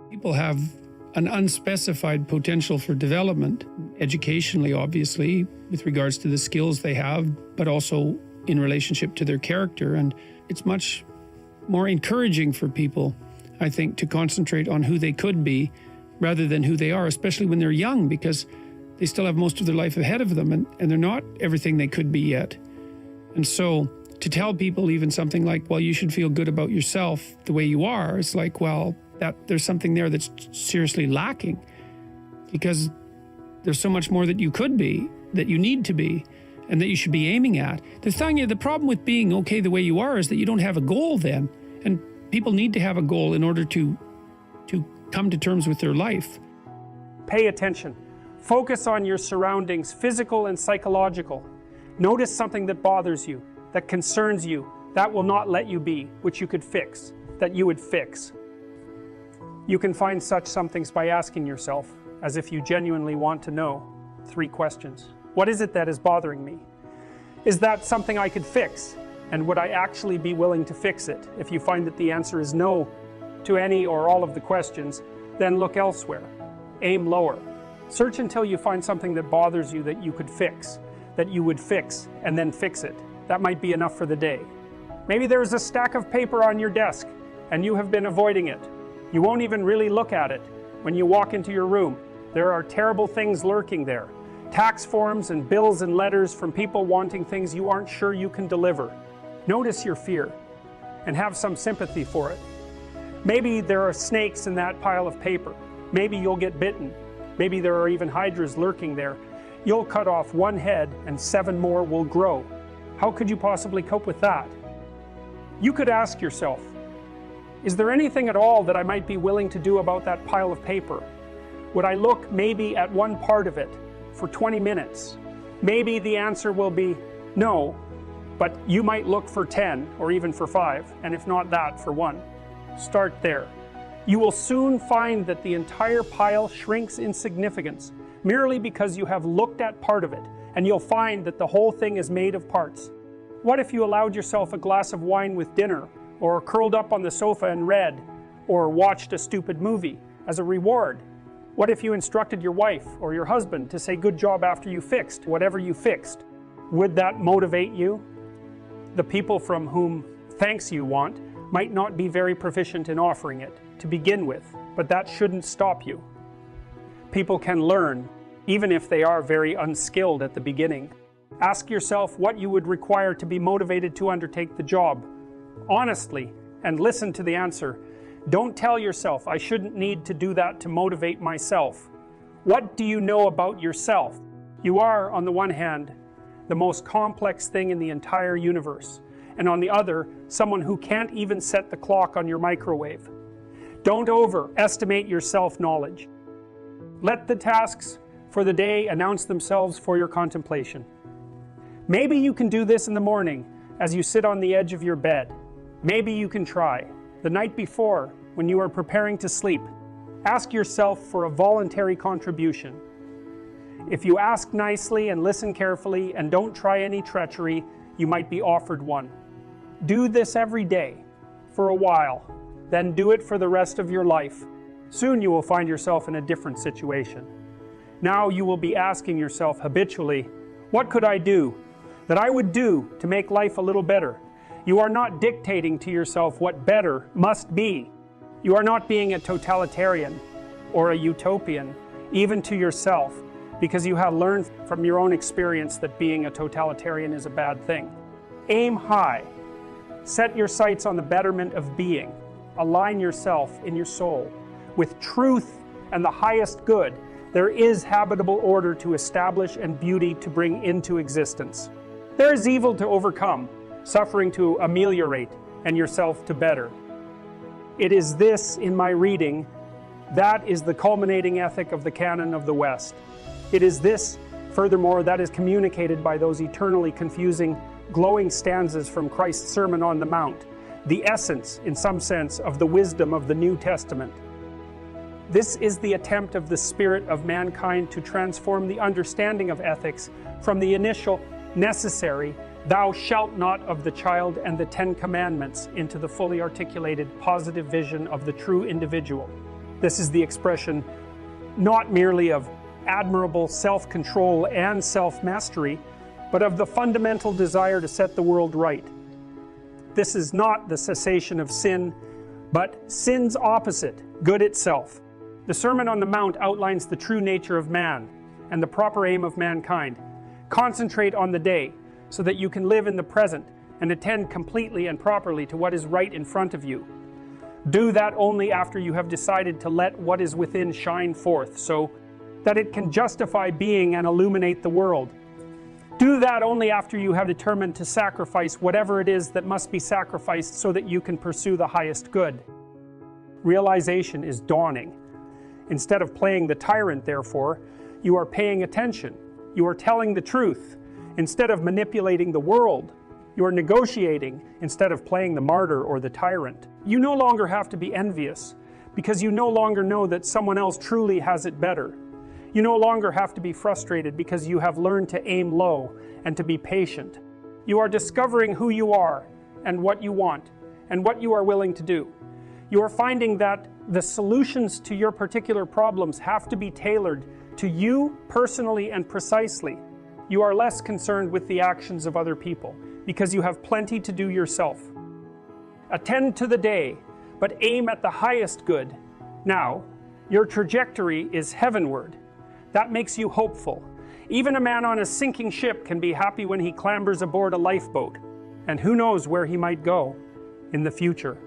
People have an unspecified potential for development, educationally, obviously, with regards to the skills they have, but also in relationship to their character. And it's much more encouraging for people, I think, to concentrate on who they could be rather than who they are, especially when they're young, because they still have most of their life ahead of them and they're not everything they could be yet. And so to tell people even something like, well, you should feel good about yourself the way you are, it's like, well, that there's something there that's seriously lacking, because there's so much more that you could be, that you need to be, and that you should be aiming at. The problem with being okay the way you are is that you don't have a goal then. And people need to have a goal in order to come to terms with their life. Pay attention. Focus on your surroundings, physical and psychological. Notice something that bothers you, that concerns you, that will not let you be, which you could fix, that you would fix. You can find such somethings by asking yourself, as if you genuinely want to know, 3 questions. What is it that is bothering me? Is that something I could fix? And would I actually be willing to fix it? If you find that the answer is no to any or all of the questions, then look elsewhere. Aim lower. Search until you find something that bothers you that you could fix, that you would fix, and then fix it. That might be enough for the day. Maybe there is a stack of paper on your desk, and you have been avoiding it. You won't even really look at it. When you walk into your room, there are terrible things lurking there. Tax forms and bills and letters from people wanting things you aren't sure you can deliver. Notice your fear and have some sympathy for it. Maybe there are snakes in that pile of paper. Maybe you'll get bitten. Maybe there are even hydras lurking there. You'll cut off 1 head and 7 more will grow. How could you possibly cope with that? You could ask yourself, is there anything at all that I might be willing to do about that pile of paper? Would I look maybe at one part of it for 20 minutes? Maybe the answer will be no, but you might look for 10 or even for 5, and if not that, for 1. Start there. You will soon find that the entire pile shrinks in significance merely because you have looked at part of it, and you'll find that the whole thing is made of parts. What if you allowed yourself a glass of wine with dinner, or curled up on the sofa and read, or watched a stupid movie as a reward? What if you instructed your wife or your husband to say good job after you fixed whatever you fixed? Would that motivate you? The people from whom thanks you want might not be very proficient in offering it to begin with, but that shouldn't stop you. People can learn, even if they are very unskilled at the beginning. Ask yourself what you would require to be motivated to undertake the job, honestly, and listen to the answer. Don't tell yourself, I shouldn't need to do that to motivate myself. What do you know about yourself? You are, on the one hand, the most complex thing in the entire universe, and on the other, someone who can't even set the clock on your microwave. Don't overestimate your self-knowledge. Let the tasks for the day announce themselves for your contemplation. Maybe you can do this in the morning as you sit on the edge of your bed. Maybe you can try the night before when you are preparing to sleep. Ask yourself for a voluntary contribution. If you ask nicely and listen carefully and don't try any treachery, you might be offered one. Do this every day for a while, then do it for the rest of your life. Soon you will find yourself in a different situation. Now you will be asking yourself habitually, what could I do that I would do to make life a little better? You are not dictating to yourself what better must be. You are not being a totalitarian or a utopian, even to yourself, because you have learned from your own experience that being a totalitarian is a bad thing. Aim high. Set your sights on the betterment of being. Align yourself in your soul with truth and the highest good. There is habitable order to establish and beauty to bring into existence. There is evil to overcome, suffering to ameliorate, and yourself to better. It is this, in my reading, that is the culminating ethic of the canon of the West. It is this, furthermore, that is communicated by those eternally confusing, glowing stanzas from Christ's Sermon on the Mount, the essence, in some sense, of the wisdom of the New Testament. This is the attempt of the spirit of mankind to transform the understanding of ethics from the initial, necessary, thou shalt not of the child and the 10 Commandments into the fully articulated positive vision of the true individual. This is the expression not merely of admirable self-control and self-mastery, but of the fundamental desire to set the world right. This is not the cessation of sin, but sin's opposite, good itself. The Sermon on the Mount outlines the true nature of man and the proper aim of mankind. Concentrate on the day so that you can live in the present and attend completely and properly to what is right in front of you. Do that only after you have decided to let what is within shine forth, so that it can justify being and illuminate the world. Do that only after you have determined to sacrifice whatever it is that must be sacrificed so that you can pursue the highest good. Realization is dawning. Instead of playing the tyrant, therefore, you are paying attention. You are telling the truth. Instead of manipulating the world, you are negotiating instead of playing the martyr or the tyrant. You no longer have to be envious because you no longer know that someone else truly has it better. You no longer have to be frustrated because you have learned to aim low and to be patient. You are discovering who you are and what you want and what you are willing to do. You are finding that the solutions to your particular problems have to be tailored to you personally and precisely. You are less concerned with the actions of other people because you have plenty to do yourself. Attend to the day, but aim at the highest good. Now, your trajectory is heavenward. That makes you hopeful. Even a man on a sinking ship can be happy when he clambers aboard a lifeboat, and who knows where he might go in the future.